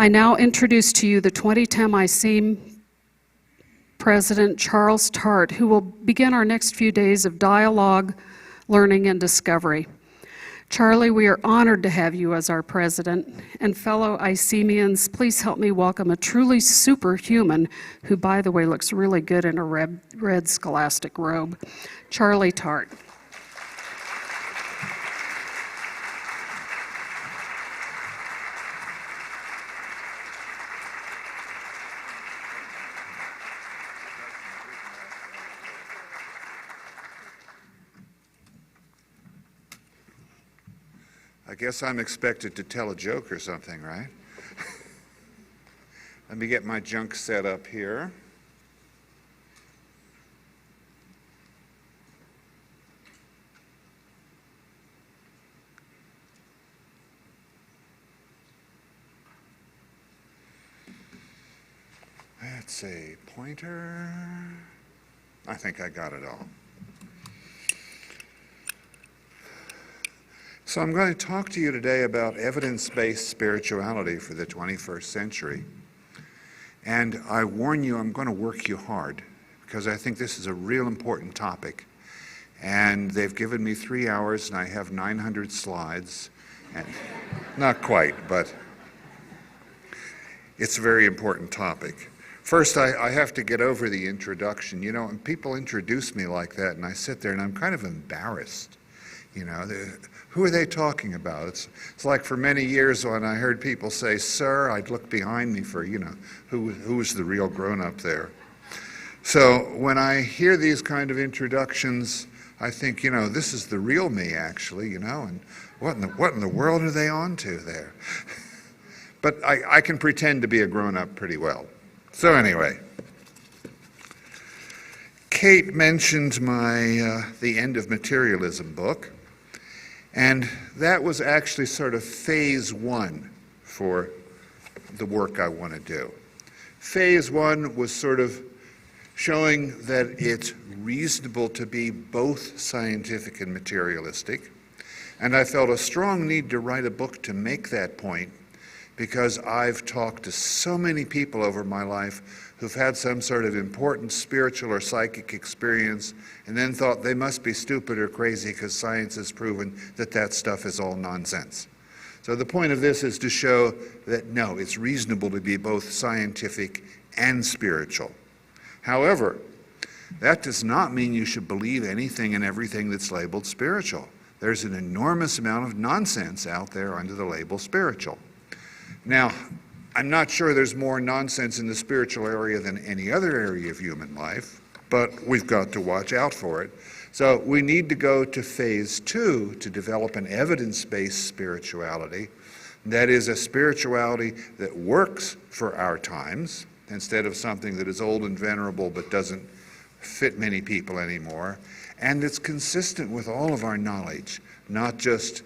I now introduce to you the 2010 ICEAM President Charles Tart, who will begin our next few days of dialogue, learning, and discovery. Charlie, we are honored to have you as our president, and fellow ICEAMians, please help me welcome a truly superhuman, who, by the way, looks really good in a red scholastic robe, Charlie Tart. I guess I'm expected to tell a joke or something, right? Let me get my junk set up here. That's a pointer. I think I got it all. So I'm going to talk to you today about evidence-based spirituality for the 21st century. And I warn you, I'm going to work you hard because I think this is a real important topic. And they've given me 3 hours and I have 900 slides. And not quite, but it's a very important topic. First, I have to get over the introduction. You know, and people introduce me like that and I sit there and I'm kind of embarrassed. You know, who are they talking about? It's like for many years when I heard people say, "Sir," I'd look behind me for, you know, who's the real grown-up there. So when I hear these kind of introductions, I think, you know, this is the real me, actually, you know, and what in the world are they on to there? But I can pretend to be a grown-up pretty well. So anyway, Kate mentioned the End of Materialism book. And that was actually sort of phase one for the work I want to do. Phase one was sort of showing that it's reasonable to be both scientific and materialistic. And I felt a strong need to write a book to make that point because I've talked to so many people over my life who've had some sort of important spiritual or psychic experience and then thought they must be stupid or crazy because science has proven that that stuff is all nonsense. So the point of this is to show that no, it's reasonable to be both scientific and spiritual. However, that does not mean you should believe anything and everything that's labeled spiritual. There's an enormous amount of nonsense out there under the label spiritual. Now, I'm not sure there's more nonsense in the spiritual area than any other area of human life, but we've got to watch out for it. So we need to go to phase two to develop an evidence-based spirituality. That is a spirituality that works for our times instead of something that is old and venerable but doesn't fit many people anymore, and it's consistent with all of our knowledge, not just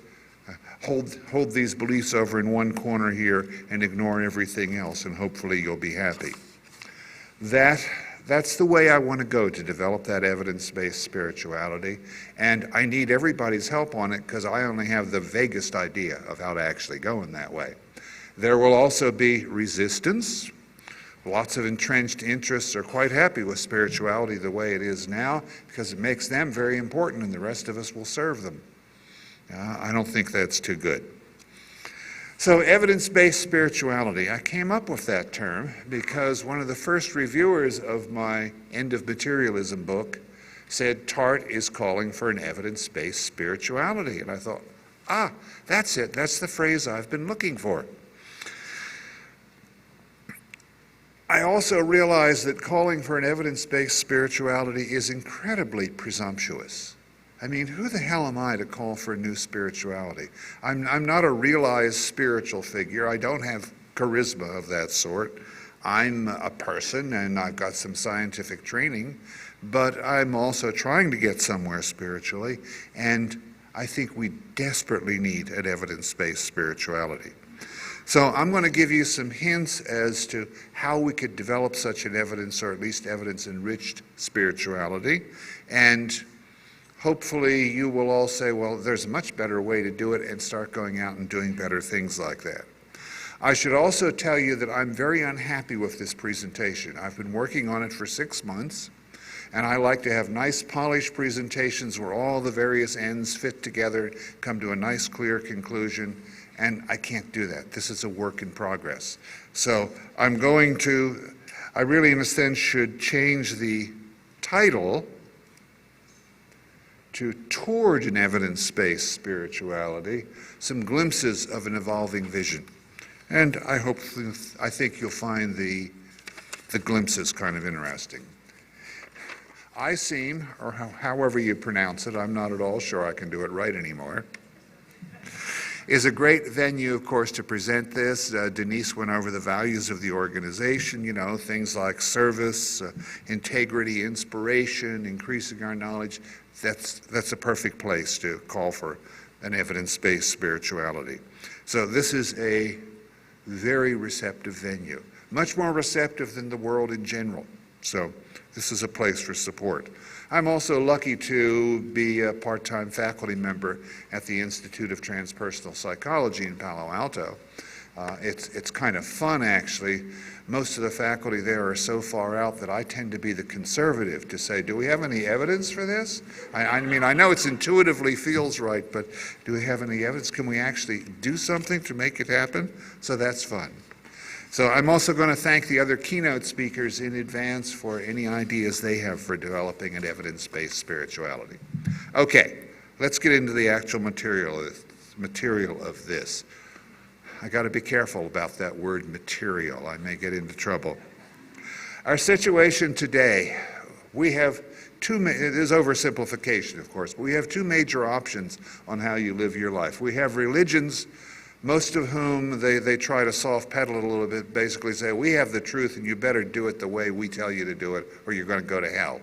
hold these beliefs over in one corner here and ignore everything else, and hopefully you'll be happy. That's the way I want to go to develop that evidence-based spirituality, and I need everybody's help on it because I only have the vaguest idea of how to actually go in that way. There will also be resistance. Lots of entrenched interests are quite happy with spirituality the way it is now because it makes them very important and the rest of us will serve them. I don't think that's too good. So evidence-based spirituality, I came up with that term because one of the first reviewers of my End of Materialism book said Tart is calling for an evidence-based spirituality. And I thought, that's it. That's the phrase I've been looking for. I also realized that calling for an evidence-based spirituality is incredibly presumptuous. I mean, who the hell am I to call for a new spirituality? I'm not a realized spiritual figure. I don't have charisma of that sort. I'm a person and I've got some scientific training, but I'm also trying to get somewhere spiritually, and I think we desperately need an evidence-based spirituality. So I'm going to give you some hints as to how we could develop such an evidence, or at least evidence-enriched spirituality, and hopefully you will all say, well, there's a much better way to do it, and start going out and doing better things like that. I should also tell you that I'm very unhappy with this presentation. I've been working on it for 6 months, and I like to have nice polished presentations where all the various ends fit together, come to a nice clear conclusion, and I can't do that. This is a work in progress. So I really in a sense should change the title to Toward an Evidence-Based Spirituality, some glimpses of an evolving vision. And I think you'll find the glimpses kind of interesting. ISEAM, or however you pronounce it, I'm not at all sure I can do it right anymore, is a great venue, of course, to present this. Denise went over the values of the organization, things like service, integrity, inspiration, increasing our knowledge. That's a perfect place to call for an evidence-based spirituality. So this is a very receptive venue, much more receptive than the world in general. So this is a place for support. I'm also lucky to be a part-time faculty member at the Institute of Transpersonal Psychology in Palo Alto. It's kind of fun, actually. Most of the faculty there are so far out that I tend to be the conservative to say, do we have any evidence for this? I mean, I know it's intuitively feels right, but do we have any evidence? Can we actually do something to make it happen? So that's fun. So I'm also going to thank the other keynote speakers in advance for any ideas they have for developing an evidence-based spirituality. Okay, let's get into the actual material of this. I got to be careful about that word material. I may get into trouble. Our situation today, we have it is oversimplification, of course, but we have two major options on how you live your life. We have religions, most of whom they try to soft pedal it a little bit, basically say, we have the truth and you better do it the way we tell you to do it or you're going to go to hell.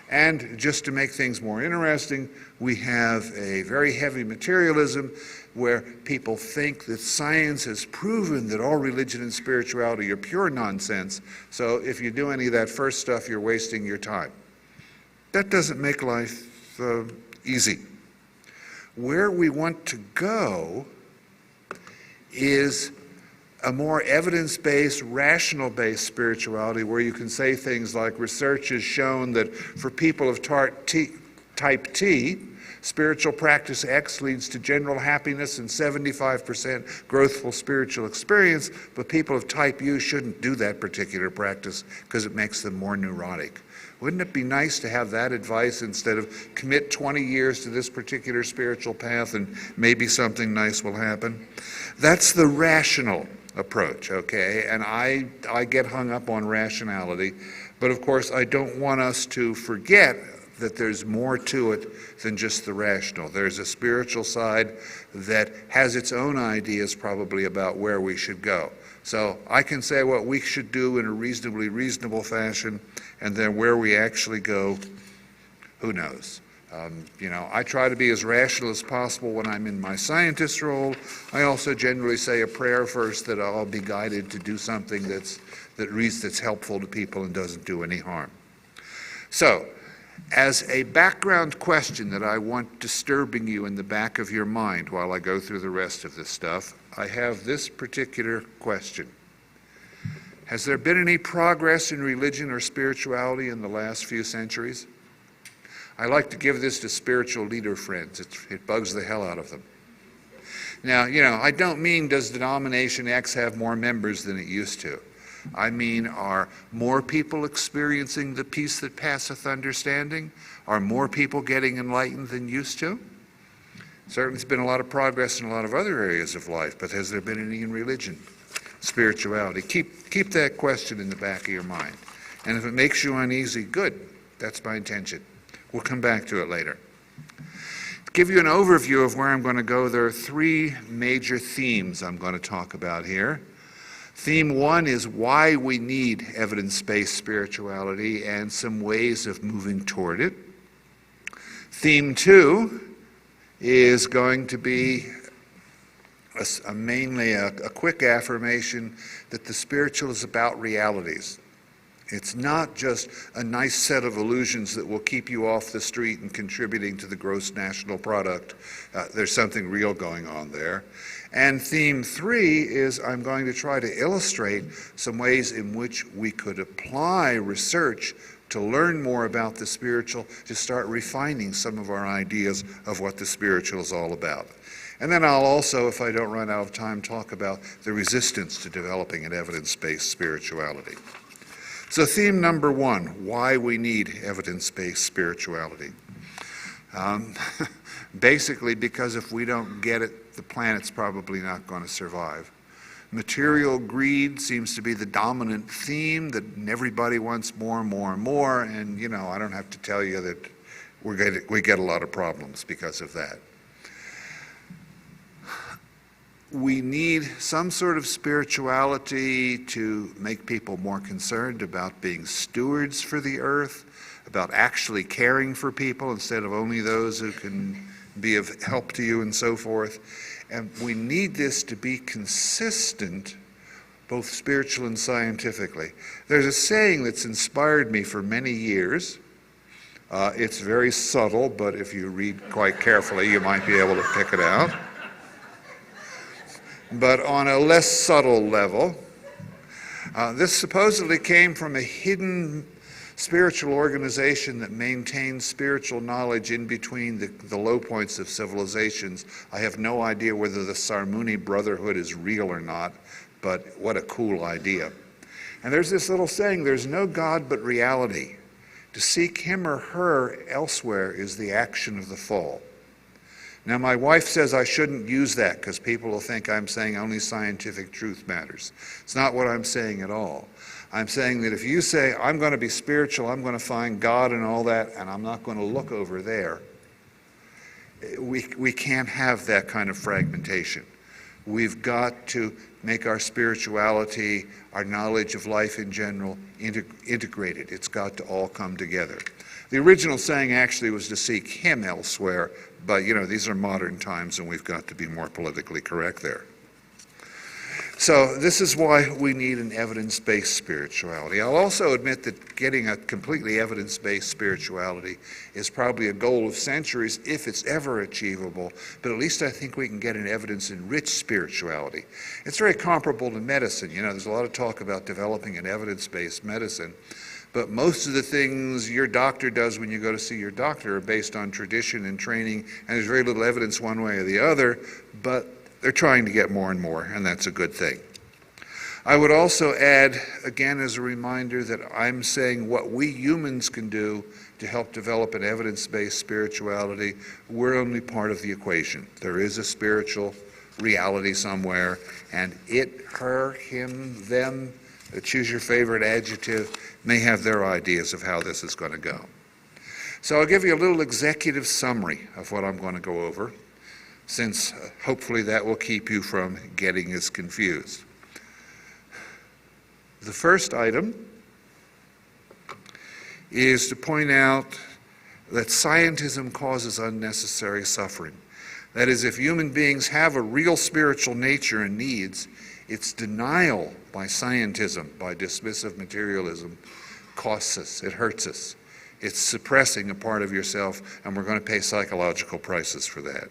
And just to make things more interesting, we have a very heavy materialism where people think that science has proven that all religion and spirituality are pure nonsense, so if you do any of that first stuff, you're wasting your time. That doesn't make life easy. Where we want to go is a more evidence-based, rational-based spirituality where you can say things like research has shown that for people of type T, spiritual practice X leads to general happiness and 75% growthful spiritual experience, but people of type U shouldn't do that particular practice because it makes them more neurotic. Wouldn't it be nice to have that advice instead of commit 20 years to this particular spiritual path and maybe something nice will happen? That's the rational approach, okay? And I get hung up on rationality, but of course I don't want us to forget that there's more to it than just the rational. There's a spiritual side that has its own ideas probably about where we should go. So I can say what we should do in a reasonably reasonable fashion, and then where we actually go, who knows? I try to be as rational as possible when I'm in my scientist role. I also generally say a prayer first that I'll be guided to do something that's helpful to people and doesn't do any harm. So, as a background question that I want disturbing you in the back of your mind while I go through the rest of this stuff, I have this particular question. Has there been any progress in religion or spirituality in the last few centuries? I like to give this to spiritual leader friends. It bugs the hell out of them. Now, I don't mean does denomination X have more members than it used to. I mean, are more people experiencing the peace that passeth understanding? Are more people getting enlightened than used to? Certainly there's been a lot of progress in a lot of other areas of life, but has there been any in religion, spirituality? Keep that question in the back of your mind. And if it makes you uneasy, good. That's my intention. We'll come back to it later. To give you an overview of where I'm going to go, there are three major themes I'm going to talk about here. Theme one is why we need evidence-based spirituality and some ways of moving toward it. Theme two is going to be mainly a quick affirmation that the spiritual is about realities. It's not just a nice set of illusions that will keep you off the street and contributing to the gross national product. There's something real going on there. And theme 3 is I'm going to try to illustrate some ways in which we could apply research to learn more about the spiritual, to start refining some of our ideas of what the spiritual is all about. And then I'll also, if I don't run out of time, talk about the resistance to developing an evidence-based spirituality. So theme number 1, why we need evidence-based spirituality. Basically because if we don't get it, the planet's probably not going to survive. Material greed seems to be the dominant theme, that everybody wants more and more and more, and you know, I don't have to tell you that we get a lot of problems because of that. We need some sort of spirituality to make people more concerned about being stewards for the earth, about actually caring for people instead of only those who can be of help to you and so forth. And we need this to be consistent, both spiritual and scientifically. There's a saying that's inspired me for many years. It's very subtle, but if you read quite carefully, you might be able to pick it out. But on a less subtle level, this supposedly came from a hidden spiritual organization that maintains spiritual knowledge in between the low points of civilizations. I have no idea whether the Sarmuni Brotherhood is real or not, but what a cool idea. And there's this little saying, there's no God but reality. To seek him or her elsewhere is the action of the fall. Now, my wife says I shouldn't use that because people will think I'm saying only scientific truth matters. It's not what I'm saying at all. I'm saying that if you say, I'm going to be spiritual, I'm going to find God and all that, and I'm not going to look over there, we can't have that kind of fragmentation. We've got to make our spirituality, our knowledge of life in general, integrated. It's got to all come together. The original saying actually was to seek him elsewhere, but you know, these are modern times and we've got to be more politically correct there. So this is why we need an evidence-based spirituality. I'll also admit that getting a completely evidence-based spirituality is probably a goal of centuries if it's ever achievable, but at least I think we can get an evidence-enriched spirituality. It's very comparable to medicine. You know, there's a lot of talk about developing an evidence-based medicine, but most of the things your doctor does when you go to see your doctor are based on tradition and training, and there's very little evidence one way or the other, but they're trying to get more and more, and that's a good thing. I would also add, again as a reminder, that I'm saying what we humans can do to help develop an evidence-based spirituality, we're only part of the equation. There is a spiritual reality somewhere, and it, her, him, them, choose your favorite adjective, may have their ideas of how this is going to go. So I'll give you a little executive summary of what I'm going to go over, since hopefully that will keep you from getting as confused. The first item is to point out that scientism causes unnecessary suffering. That is, if human beings have a real spiritual nature and needs, its denial by scientism, by dismissive materialism, costs us, it hurts us. It's suppressing a part of yourself, and we're going to pay psychological prices for that.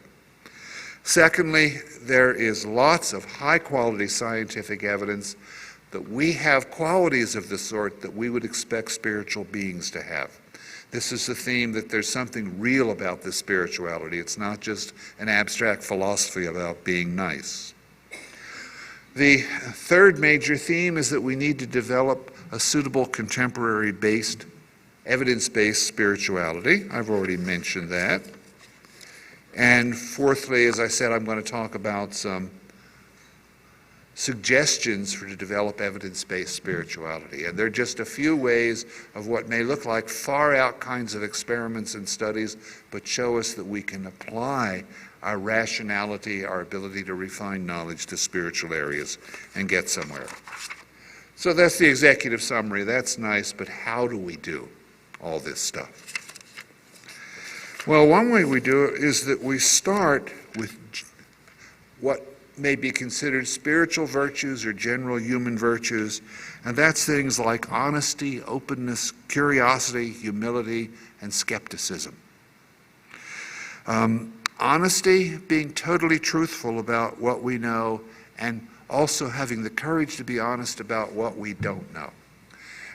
Secondly, there is lots of high-quality scientific evidence that we have qualities of the sort that we would expect spiritual beings to have. This is the theme that there's something real about this spirituality. It's not just an abstract philosophy about being nice. The third major theme is that we need to develop a suitable contemporary-based, evidence-based spirituality. I've already mentioned that. And fourthly, as I said, I'm going to talk about some suggestions to develop evidence-based spirituality. And there are just a few ways of what may look like far-out kinds of experiments and studies, but show us that we can apply our rationality, our ability to refine knowledge to spiritual areas and get somewhere. So that's the executive summary. That's nice, but how do we do all this stuff? Well, one way we do it is that we start with what may be considered spiritual virtues or general human virtues, and that's things like honesty, openness, curiosity, humility, and skepticism. Honesty, being totally truthful about what we know, and also having the courage to be honest about what we don't know.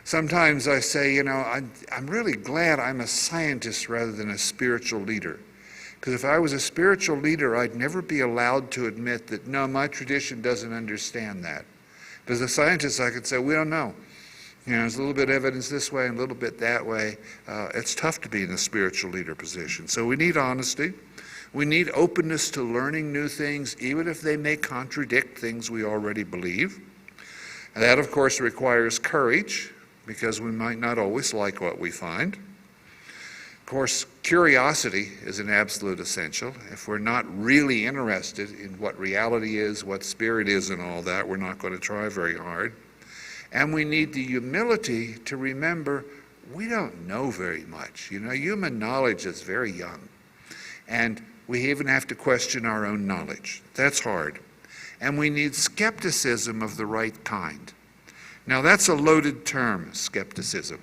Sometimes I say, I'm really glad I'm a scientist rather than a spiritual leader. Because if I was a spiritual leader, I'd never be allowed to admit that, no, my tradition doesn't understand that. But as a scientist, I could say, we don't know. There's a little bit of evidence this way and a little bit that way. It's tough to be in a spiritual leader position. So we need honesty. We need openness to learning new things, even if they may contradict things we already believe. And that, of course, requires courage, because we might not always like what we find. Of course, curiosity is an absolute essential. If we're not really interested in what reality is, what spirit is, and all that, we're not going to try very hard. And we need the humility to remember we don't know very much. Human knowledge is very young. And we even have to question our own knowledge. That's hard. And we need skepticism of the right kind. Now, that's a loaded term, skepticism.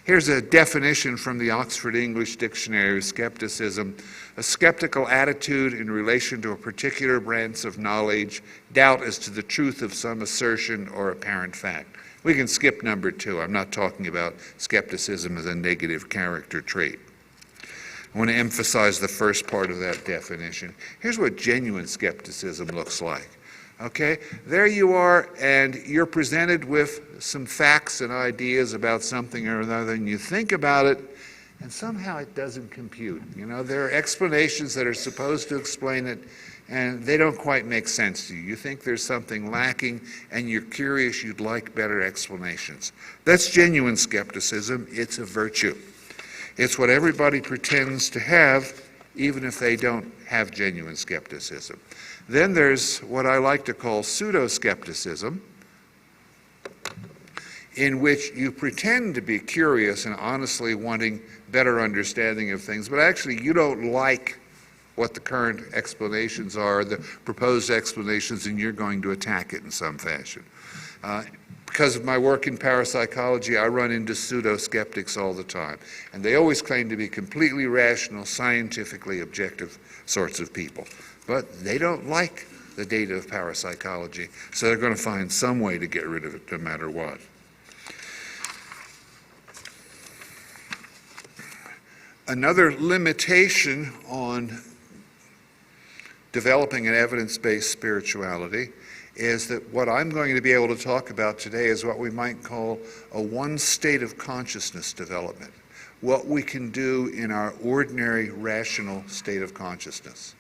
Here's a definition from the Oxford English Dictionary of skepticism: a skeptical attitude in relation to a particular branch of knowledge, doubt as to the truth of some assertion or apparent fact. We can skip number 2. I'm not talking about skepticism as a negative character trait. I want to emphasize the first part of that definition. Here's what genuine skepticism looks like. Okay, there you are, and you're presented with some facts and ideas about something or another, and you think about it, and somehow it doesn't compute. There are explanations that are supposed to explain it, and they don't quite make sense to you. You think there's something lacking, and you're curious, you'd like better explanations. That's genuine skepticism. It's a virtue. It's what everybody pretends to have, even if they don't have genuine skepticism. Then there's what I like to call pseudo-skepticism, in which you pretend to be curious and honestly wanting better understanding of things, but actually you don't like what the current explanations are, the proposed explanations, and you're going to attack it in some fashion. Because of my work in parapsychology, I run into pseudo-skeptics all the time, and they always claim to be completely rational, scientifically objective sorts of people. But they don't like the data of parapsychology, so they're going to find some way to get rid of it no matter what. Another limitation on developing an evidence-based spirituality is that what I'm going to be able to talk about today is what we might call a one state of consciousness development, what we can do in our ordinary rational state of consciousness.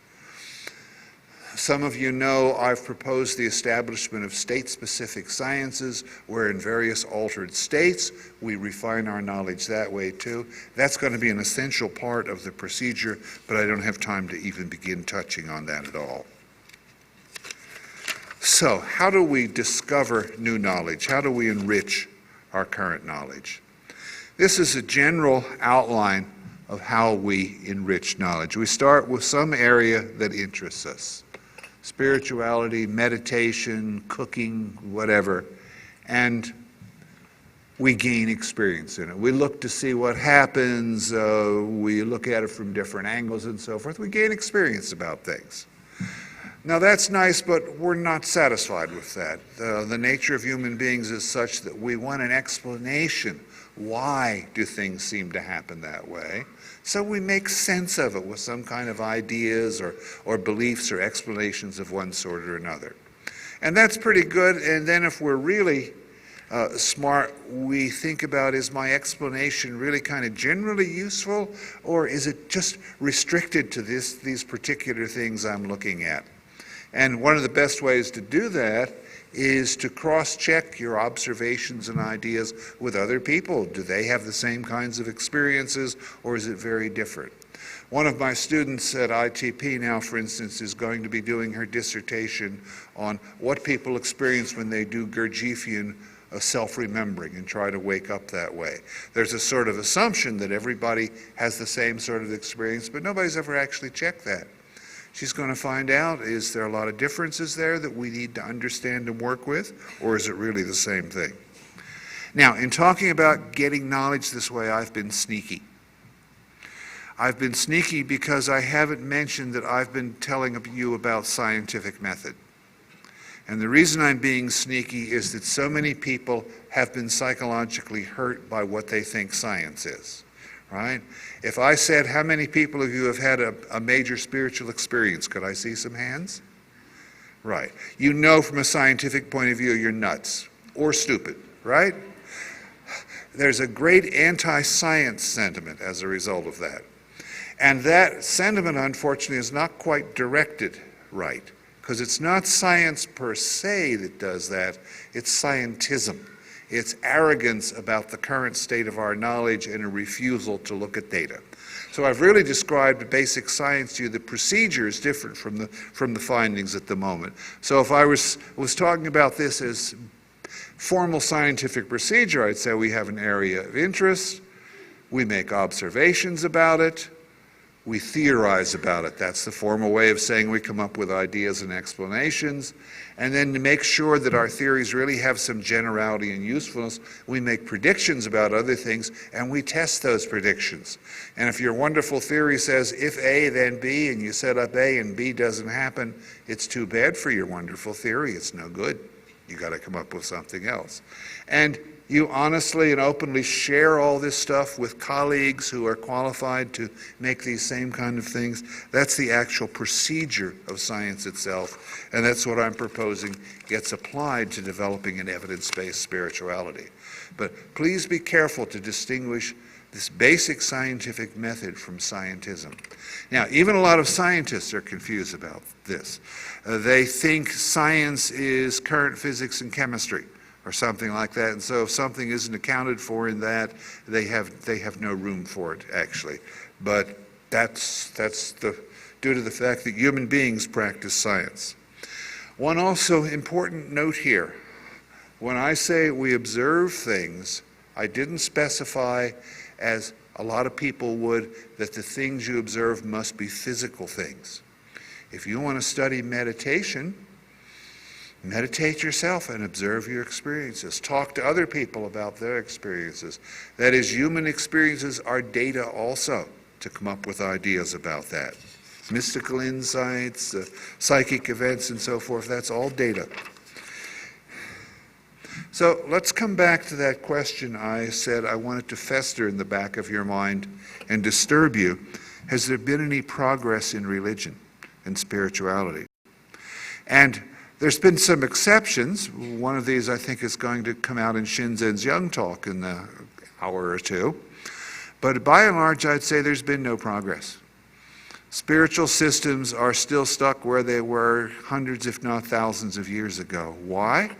Some of you know I've proposed the establishment of state-specific sciences where in various altered states we refine our knowledge that way too. That's going to be an essential part of the procedure, but I don't have time to even begin touching on that at all. So, how do we discover new knowledge? How do we enrich our current knowledge? This is a general outline of how we enrich knowledge. We start with some area that interests us. Spirituality, meditation, cooking, whatever, and we gain experience in it. We look to see what happens, we look at it from different angles and so forth. We gain experience about things. Now that's nice, but we're not satisfied with that. The nature of human beings is such that we want an explanation. Why do things seem to happen that way? So we make sense of it with some kind of ideas or beliefs or explanations of one sort or another. And that's pretty good, and then if we're really smart, we think about, is my explanation really kind of generally useful, or is it just restricted to these particular things I'm looking at? And one of the best ways to do that is to cross-check your observations and ideas with other people. Do they have the same kinds of experiences, or is it very different? One of my students at ITP now, for instance, is going to be doing her dissertation on what people experience when they do Gurdjieffian self-remembering and try to wake up that way. There's a sort of assumption that everybody has the same sort of experience, but nobody's ever actually checked that. She's going to find out, is there a lot of differences there that we need to understand and work with, or is it really the same thing? Now, in talking about getting knowledge this way, I've been sneaky. I've been sneaky because I haven't mentioned that I've been telling you about scientific method. And the reason I'm being sneaky is that so many people have been psychologically hurt by what they think science is, right? If I said, how many people of you have had a major spiritual experience? Could I see some hands? Right. You know from a scientific point of view you're nuts or stupid, right? There's a great anti-science sentiment as a result of that. And that sentiment, unfortunately, is not quite directed right, because it's not science per se that does that, it's scientism. It's arrogance about the current state of our knowledge and a refusal to look at data. So I've really described basic science to you. The procedure is different from the findings at the moment. So if I was talking about this as formal scientific procedure, I'd say we have an area of interest, we make observations about it, we theorize about it. That's the formal way of saying we come up with ideas and explanations. And then to make sure that our theories really have some generality and usefulness, we make predictions about other things, and we test those predictions. And if your wonderful theory says, if A, then B, and you set up A and B doesn't happen, it's too bad for your wonderful theory. It's no good. You got to come up with something else. And you honestly and openly share all this stuff with colleagues who are qualified to make these same kind of things. That's the actual procedure of science itself, and that's what I'm proposing gets applied to developing an evidence-based spirituality. But please be careful to distinguish this basic scientific method from scientism. Now, even a lot of scientists are confused about this. They think science is current physics and chemistry, or something like that, and so if something isn't accounted for in that, they have no room for it, actually. But that's due to the fact that human beings practice science. One also important note here, when I say we observe things, I didn't specify, as a lot of people would, that the things you observe must be physical things. If you want to study meditation, meditate yourself and observe your experiences. Talk to other people about their experiences. That is, human experiences are data also, to come up with ideas about that. Mystical insights, psychic events, and so forth, that's all data. So let's come back to that question I said I wanted to fester in the back of your mind and disturb you. Has there been any progress in religion and spirituality? And there's been some exceptions. One of these, I think, is going to come out in Shinzen's Young Talk in an hour or two. But by and large, I'd say there's been no progress. Spiritual systems are still stuck where they were hundreds, if not thousands of years ago. Why?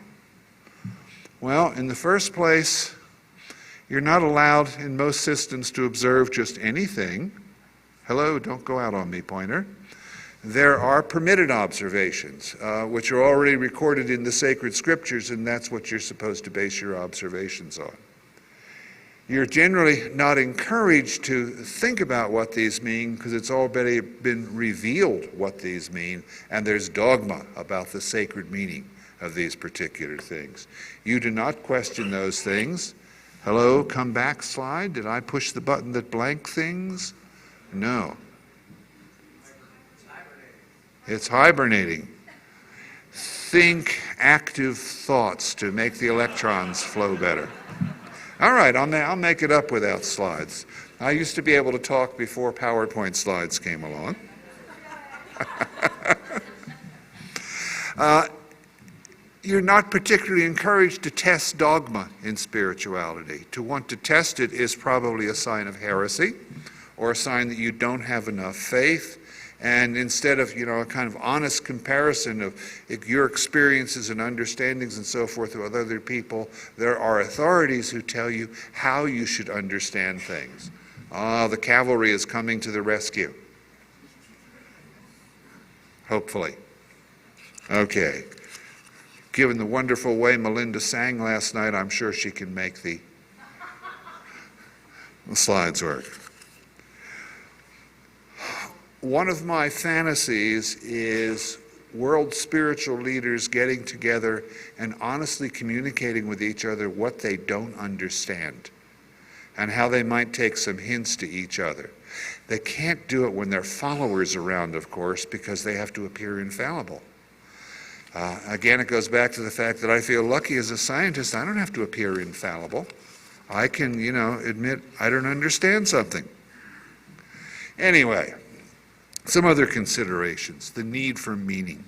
Well, in the first place, you're not allowed in most systems to observe just anything. Hello, don't go out on me, pointer. There are permitted observations, which are already recorded in the sacred scriptures, and that's what you're supposed to base your observations on. You're generally not encouraged to think about what these mean, because it's already been revealed what these mean, and there's dogma about the sacred meaning of these particular things. You do not question those things. Hello, come back slide. Did I push the button that blank things? No. It's hibernating. Think active thoughts to make the electrons flow better. All right, I'll make it up without slides. I used to be able to talk before PowerPoint slides came along. You're not particularly encouraged to test dogma in spirituality. To want to test it is probably a sign of heresy, or a sign that you don't have enough faith. And instead of, a kind of honest comparison of your experiences and understandings and so forth with other people, there are authorities who tell you how you should understand things. The cavalry is coming to the rescue. Hopefully. Okay. Given the wonderful way Melinda sang last night, I'm sure she can make the slides work. one of my fantasies is world spiritual leaders getting together and honestly communicating with each other what they don't understand and how they might take some hints to each other. They can't do it when there are followers around, of course, because they have to appear infallible. Again, it goes back to the fact that I feel lucky as a scientist. I don't have to appear infallible. I can, admit I don't understand something. Anyway, some other considerations. The need for meaning.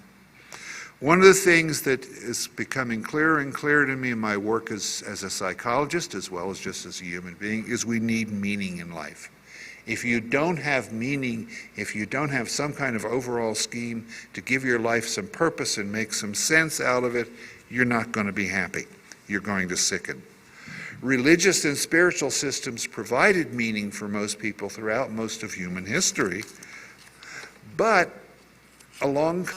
One of the things that is becoming clearer and clearer to me in my work as a psychologist, as well as just as a human being, is we need meaning in life. If you don't have meaning, if you don't have some kind of overall scheme to give your life some purpose and make some sense out of it, you're not going to be happy. You're going to sicken. Religious and spiritual systems provided meaning for most people throughout most of human history, but along